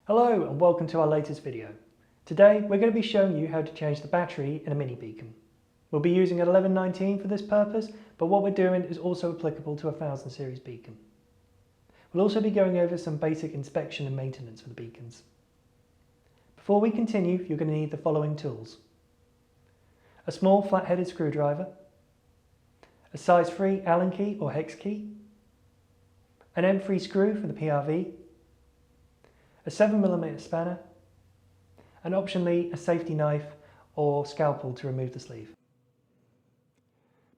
Hello and welcome to our latest video. Today we're going to be showing you how to change the battery in a mini beacon. We'll be using an 1119 for this purpose, but what we're doing is also applicable to a 1000 series beacon. We'll also be going over some basic inspection and maintenance for the beacons. Before we continue, you're going to need the following tools: a small flat-headed screwdriver, a size 3 Allen key or hex key, an M3 screw for the PRV, a 7mm spanner, and optionally a safety knife or scalpel to remove the sleeve.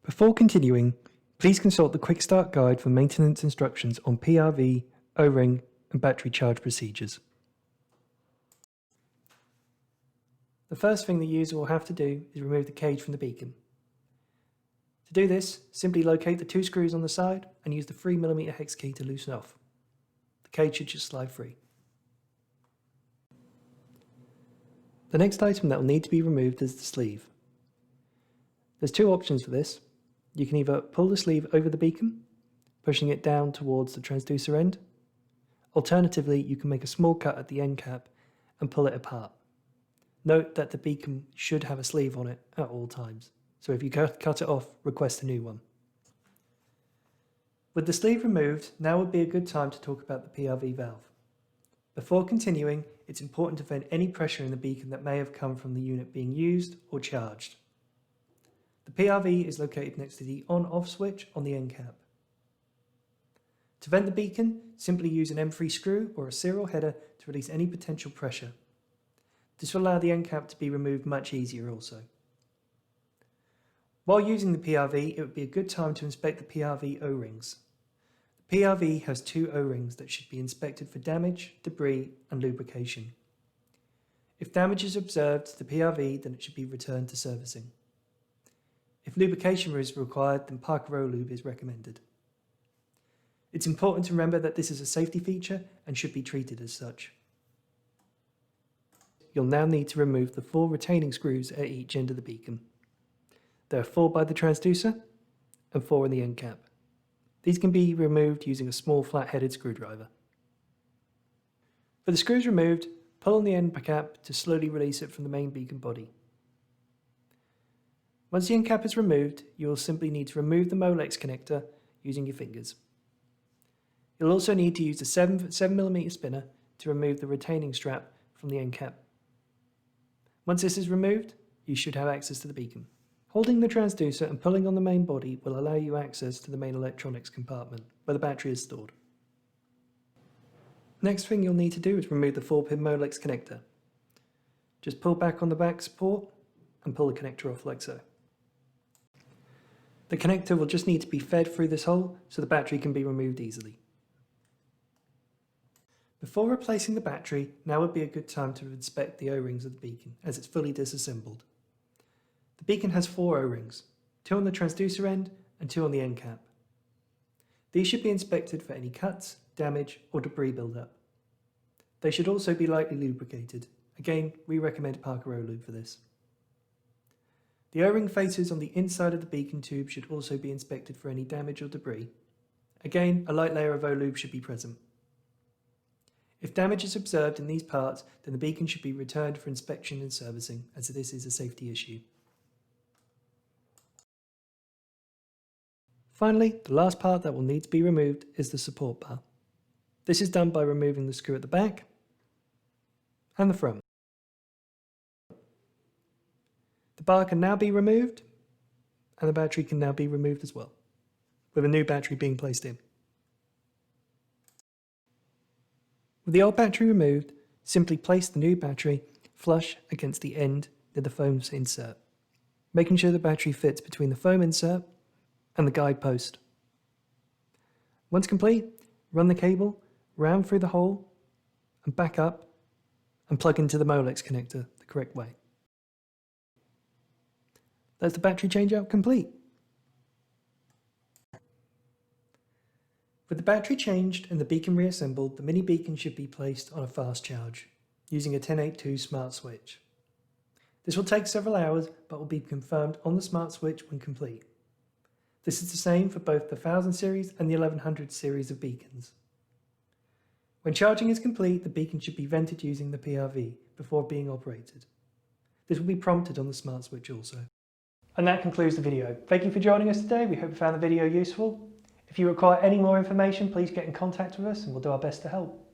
Before continuing, please consult the Quick Start Guide for maintenance instructions on PRV, O-ring and battery charge procedures. The first thing the user will have to do is remove the cage from the beacon. To do this, simply locate the two screws on the side and use the 3mm hex key to loosen off. The cage should just slide free. The next item that will need to be removed is the sleeve. There's two options for this. You can either pull the sleeve over the beacon, pushing it down towards the transducer end. Alternatively, you can make a small cut at the end cap and pull it apart. Note that the beacon should have a sleeve on it at all times, so if you cut it off, request a new one. With the sleeve removed, now would be a good time to talk about the PRV valve. Before continuing, it's important to vent any pressure in the beacon that may have come from the unit being used or charged. The PRV is located next to the on-off switch on the end cap. To vent the beacon, simply use an M3 screw or a serial header to release any potential pressure. This will allow the end cap to be removed much easier also. While using the PRV, it would be a good time to inspect the PRV O-rings. The PRV has two O-rings that should be inspected for damage, debris and lubrication. If damage is observed to the PRV, then it should be returned to servicing. If lubrication is required, then Parker O-Lube is recommended. It's important to remember that this is a safety feature and should be treated as such. You'll now need to remove the 4 retaining screws at each end of the beacon. There are 4 by the transducer and 4 in the end cap. These can be removed using a small flat-headed screwdriver. For the screws removed, pull on the end cap to slowly release it from the main beacon body. Once the end cap is removed, you will simply need to remove the Molex connector using your fingers. You'll also need to use the 7mm spinner to remove the retaining strap from the end cap. Once this is removed, you should have access to the beacon. Holding the transducer and pulling on the main body will allow you access to the main electronics compartment, where the battery is stored. Next thing you'll need to do is remove the 4-pin Molex connector. Just pull back on the back support and pull the connector off like so. The connector will just need to be fed through this hole so the battery can be removed easily. Before replacing the battery, now would be a good time to inspect the O-rings of the beacon as it's fully disassembled. The beacon has 4 O-rings, 2 on the transducer end and 2 on the end cap. These should be inspected for any cuts, damage or debris buildup. They should also be lightly lubricated. Again, we recommend Parker O-Lube for this. The O-ring faces on the inside of the beacon tube should also be inspected for any damage or debris. Again, a light layer of O-Lube should be present. If damage is observed in these parts, then the beacon should be returned for inspection and servicing, as this is a safety issue. Finally, the last part that will need to be removed is the support bar. This is done by removing the screw at the back and the front. The bar can now be removed and the battery can now be removed as well, with a new battery being placed in. With the old battery removed, simply place the new battery flush against the end near the foam insert, making sure the battery fits between the foam insert and the guide post. Once complete, run the cable round through the hole and back up and plug into the Molex connector the correct way. That's the battery changeout complete. With the battery changed and the beacon reassembled, the mini beacon should be placed on a fast charge using a 1082 smart switch. This will take several hours but will be confirmed on the smart switch when complete. This is the same for both the 1000 series and the 1100 series of beacons. When charging is complete, the beacon should be vented using the PRV before being operated. This will be prompted on the smart switch also. And that concludes the video. Thank you for joining us today. We hope you found the video useful. If you require any more information, please get in contact with us and we'll do our best to help.